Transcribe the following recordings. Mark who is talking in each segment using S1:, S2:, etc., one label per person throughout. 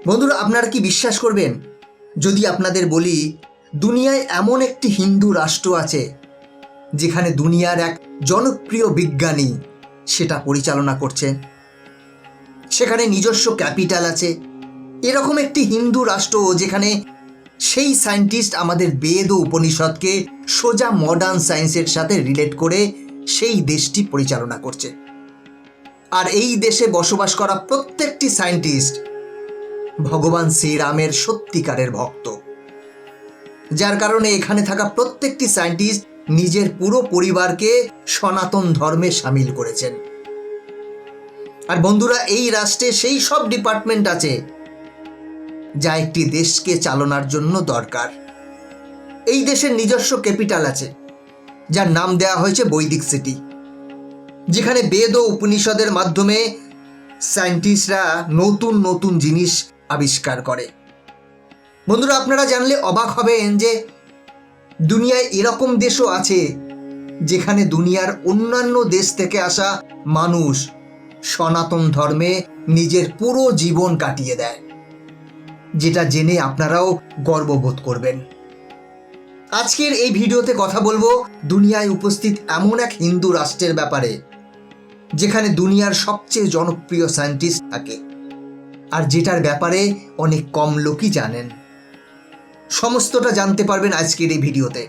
S1: বন্ধুরা, আপনারা কি বিশ্বাস করবেন যদি আপনাদের বলি দুনিয়ায় এমন একটি হিন্দু রাষ্ট্র আছে যেখানে দুনিয়ার এক জনপ্রিয় বিজ্ঞানী সেটা পরিচালনা করছে, সেখানে নিজস্ব ক্যাপিটাল আছে। এরকম একটি হিন্দু রাষ্ট্র যেখানে সেই সায়েন্টিস্ট আমাদের বেদ ও উপনিষদকে সোজা মডার্ন সায়েন্সের সাথে রিলেট করে সেই দেশটি পরিচালনা করছে। আর এই দেশে বসবাস করা প্রত্যেকটি সায়েন্টিস্ট ভগবান শ্রীরামের সত্যিকারের ভক্ত, যার কারণে এখানে থাকা প্রত্যেকটি সায়েন্টিস্ট নিজের পুরো পরিবারকে সনাতন ধর্মে সামিল করেছেন। আর বন্ধুরা, এই রাষ্ট্রে সেই সব ডিপার্টমেন্ট আছে যা একটি দেশকে চালনার জন্য দরকার। এই দেশের নিজস্ব ক্যাপিটাল আছে যার নাম দেওয়া হয়েছে বৈদিক সিটি, যেখানে বেদ ও উপনিষদের মাধ্যমে সায়েন্টিস্টরা নতুন নতুন জিনিস আবিষ্কার করে। বন্ধুরা, আপনারা জানলে অবাক হবেন যে দুনিয়ায় এরকম দেশও আছে যেখানে দুনিয়ার অন্যান্য দেশ থেকে আসা মানুষ সনাতন ধর্মে নিজের পুরো জীবন কাটিয়ে দেয়, যেটা জেনে আপনারাও গর্ববোধ করবেন। আজকের এই ভিডিওতে কথা বলবো দুনিয়ায় উপস্থিত এমন এক হিন্দু রাষ্ট্রের ব্যাপারে যেখানে দুনিয়ার সবচেয়ে জনপ্রিয় সায়েন্টিস্ট থাকে, আর যেটার ব্যাপারে অনেক কম লোকই জানেন। সমস্তটা জানতে পারবেন আজকের এই ভিডিওতে,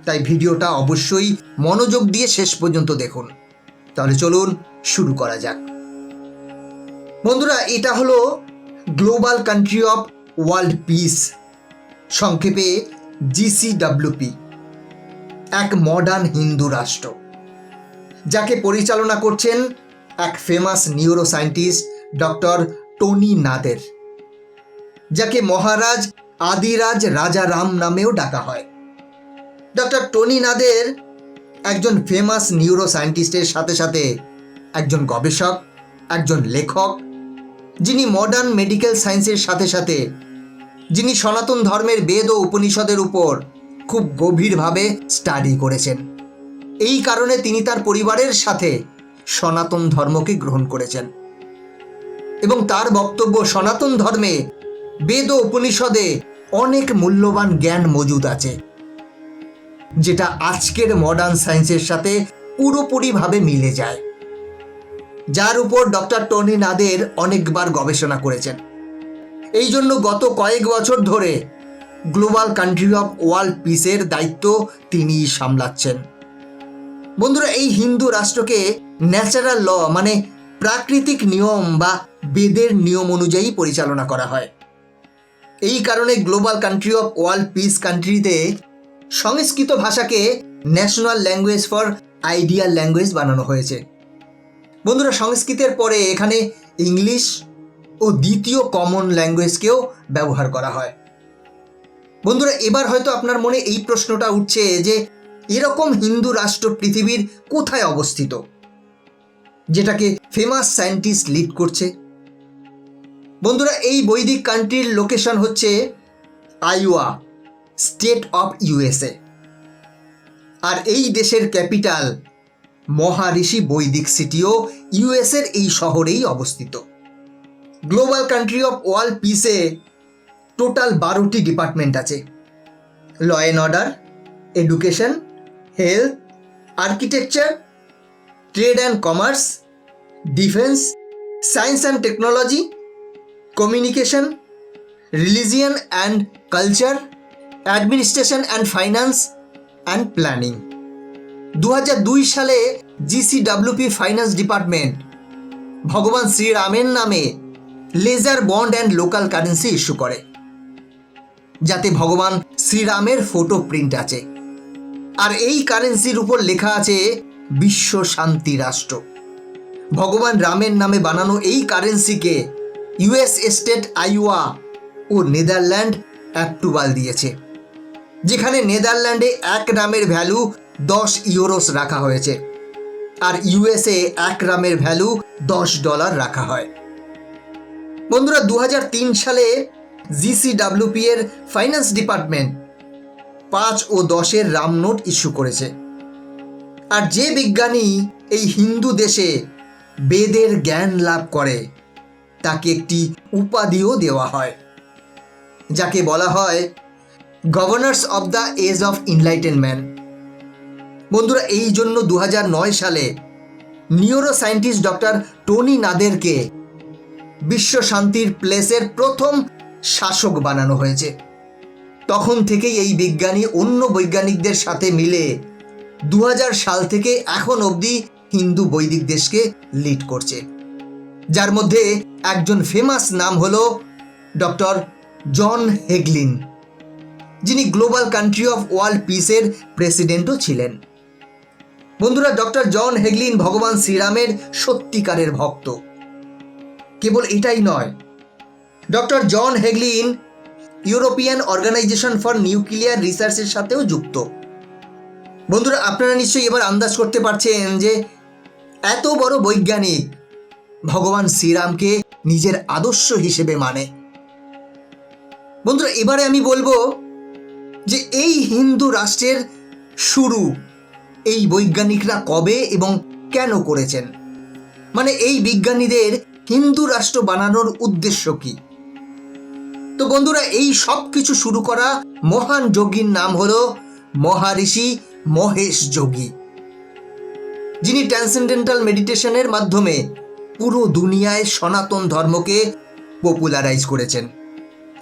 S1: তাই ভিডিওটা অবশ্যই মনোযোগ দিয়ে শেষ পর্যন্ত দেখুন। তাহলে চলুন শুরু করা যাক। বন্ধুরা, এটা হলো global country of world piece, সংক্ষেপে GCWP, এক মডার্ন হিন্দু রাষ্ট্র যাকে পরিচালনা করছেন এক famous neuro scientist doctor Tony Nader, যাকে মহারাজ আদিরাজ রাজা রাম নামেও ডাকা হয়। ডক্টর টনি নাদের একজন ফেমাস নিউরো সায়েন্টিস্টের সাথে সাথে একজন গবেষক, একজন লেখক, যিনি মডার্ন মেডিকেল সায়েন্সের সাথে সাথে যিনি সনাতন ধর্মের বেদ ও উপনিষদের উপর খুব গভীরভাবে স্টাডি করেছেন। এই কারণে তিনি তার পরিবারের সাথে সনাতন ধর্মকে গ্রহণ করেছেন এবং তার বক্তব্য সনাতন ধর্মে বেদ ও উপনিষদে অনেক মূল্যবান জ্ঞান মজুদ আছে, যেটা আজকের মডার্ন সায়েন্সের সাথে পুরোপুরিভাবে মিলে যায়, যার উপর ডক্টর টনি নাদের অনেকবার গবেষণা করেছেন। এই জন্য গত কয়েক বছর ধরে গ্লোবাল কান্ট্রি অফ ওয়ার্ল্ড পিসের দায়িত্ব তিনিই সামলাচ্ছেন। বন্ধুরা, এই হিন্দু রাষ্ট্রকে ন্যাচারাল ল মানে প্রাকৃতিক নিয়ম বা বেদের নিয়ম অনুযায়ী পরিচালনা করা হয়। এই কারণে global country of world piece কান্ট্রিতে সংস্কৃত ভাষাকে national language for ideal language বানানো হয়েছে। বন্ধুরা, সংস্কৃতের পরে এখানে ইংলিশ ও দ্বিতীয় কমন ল্যাঙ্গুয়েজকেও ব্যবহার করা হয়। বন্ধুরা, এবার হয়তো আপনার মনে এই প্রশ্নটা উঠছে যে এরকম হিন্দু রাষ্ট্র পৃথিবীর কোথায় অবস্থিত যেটাকে ফেমাস সায়েন্টিস্ট লিড করছে? বন্ধুরা, এই বৈদিক কান্ট্রির লোকেশন হচ্ছে আইওয়া, স্টেট অফ USA, আর এই দেশের ক্যাপিটাল মহারিষি বৈদিক সিটিও US-এর এই শহরেই অবস্থিত। গ্লোবাল কান্ট্রি অফ ওয়ার্ল্ড পিসে টোটাল 12টি ডিপার্টমেন্ট আছে: law and order, education, health, architecture, trade and commerce, defence, science and technology, communication, religion and culture, administration and finance and planning. 2002 সালে GCWP ফাইন্যান্স ডিপার্টমেন্ট ভগবান শ্রীরামের নামে ledger bond and local currency issue করে, যাতে ভগবান শ্রীরামের photo print আছে, আর এই কারেন্সির উপর লেখা আছে বিশ্ব শান্তি রাষ্ট্র। ভগবান রামের নামে বানানো এই কারেন্সিকে US স্টেট আইওয়া ও নেদারল্যান্ড অ্যাপ্রুভাল দিয়েছে, যেখানে নেদারল্যান্ডে এক রামের ভ্যালু 10 ইউরোস রাখা হয়েছে, আর USA এক রামের ভ্যালু $10 রাখা হয়। বন্ধুরা, 2003 সালে GCWP এর ফাইন্যান্স ডিপার্টমেন্ট 5 ও 10-এর রাম নোট ইস্যু করেছে। আর যে বিজ্ঞানী এই হিন্দু দেশে বেদের জ্ঞান লাভ করে তাকে একটি উপাধিও দেওয়া হয়, যাকে বলা হয় governors of the age of enlightenment. বন্ধুরা, এই জন্য 2009 সালে নিউরো সায়েন্টিস্ট ডক্টর টনি নাদেরকে বিশ্ব শান্তির প্লেসের প্রথম শাসক বানানো হয়েছে। তখন থেকেই এই বিজ্ঞানী অন্য বৈজ্ঞানিকদের সাথে মিলে 2000 সাল থেকে এখন অবধি হিন্দু বৈদিক দেশকে লিড করছে, যার মধ্যে একজন ফেমাস নাম হলো ডক্টর জন হেগলিন, যিনি গ্লোবাল কান্ট্রি অফ ওয়ার্ল্ড পিসের প্রেসিডেন্টও ছিলেন। বন্ধুরা, ডক্টর জন হেগলিন ভগবান শ্রীরামের সত্যিকারের ভক্ত। কেবল এটাই নয়, doctor John Hagelin European organization for nuclear রিসার্চের সাথেও যুক্ত। বন্ধুরা, আপনারা নিশ্চয়ই এবার আন্দাজ করতে পারছেন যে এত বড় বৈজ্ঞানিক ভগবান শ্রীরামকে নিজের আদর্শ হিসেবে মানে। বন্ধুরা, এবারে আমি বলবো যে এই হিন্দু রাষ্ট্রের শুরু এই বৈজ্ঞানিকরা কবে এবং কেন করেছেন, মানে এই বিজ্ঞানীদের হিন্দু রাষ্ট্র বানানোর উদ্দেশ্য কি। তো বন্ধুরা, এই সব কিছু শুরু করা মহান যোগীর নাম হলো মহারিষি মহেশ যোগী, যিনি ট্রান্সেন্ডেন্টাল মেডিটেশনের মাধ্যমে পুরো দুনিয়ায় সনাতন ধর্মকে পপুলারাইজ করেছেন,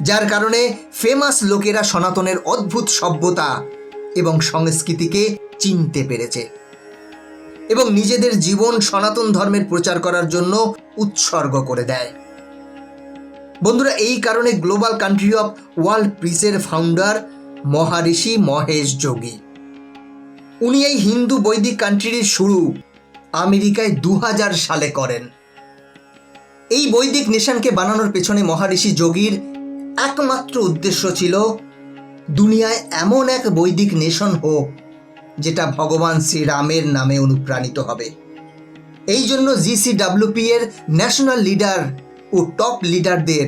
S1: যার কারণে ফেমাস লোকেরা সনাতনের অদ্ভুত সভ্যতা এবং সংস্কৃতিকে চিনতে পেরেছে এবং নিজেদের জীবন সনাতন ধর্মের প্রচার করার জন্য উৎসর্গ করে দেয়। বন্ধুরা, এই কারণে গ্লোবাল কান্ট্রি অফ ওয়ার্ল্ড পিসের ফাউন্ডার মহারিষি মহেশ যোগী। উনি এই হিন্দু বৈদিক কান্ট্রির শুরু আমেরিকায় 2000 সালে করেন। এই বৈদিক নেশনকে বানানোর পেছনে মহারিষি যোগীর একমাত্র উদ্দেশ্য ছিল দুনিয়ায় এমন এক বৈদিক নেশন হোক যেটা ভগবান শ্রীরামের নামে অনুপ্রাণিত হবে। এই জন্য জিসিডব্লিউপি এর ন্যাশনাল লিডার ও টপ লিডারদের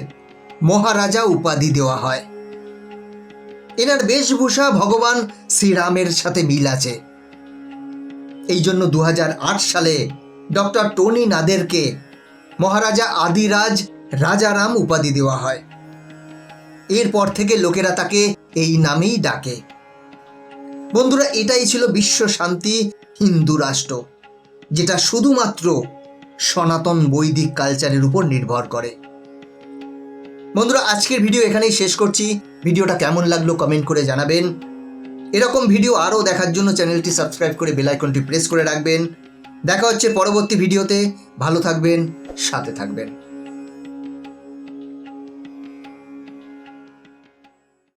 S1: মহারাজা উপাধি দেওয়া হয়। এনার বেশভূষা ভগবান শ্রীরামের সাথে মিল আছে। এই জন্য 2008 সালে ডক্টর টনি নাদেরকে মহারাজা আদিরাজ রাজারাম উপাধি দেওয়া হয়। এরপর থেকে লোকেরা তাকে এই নামেই ডাকে। বন্ধুরা, এটাই ছিল বিশ্ব শান্তি হিন্দু রাষ্ট্র, যেটা শুধুমাত্র সনাতন বৈদিক কালচারের উপর নির্ভর করে। বন্ধুরা, আজকের ভিডিও এখানেই শেষ করছি। ভিডিওটা কেমন লাগলো কমেন্ট করে জানাবেন। এরকম ভিডিও আরও দেখার জন্য চ্যানেলটি সাবস্ক্রাইব করে বেল আইকনটি প্রেস করে রাখবেন। দেখা হচ্ছে পরবর্তী ভিডিওতে। ভালো থাকবেন, সাথে থাকবেন।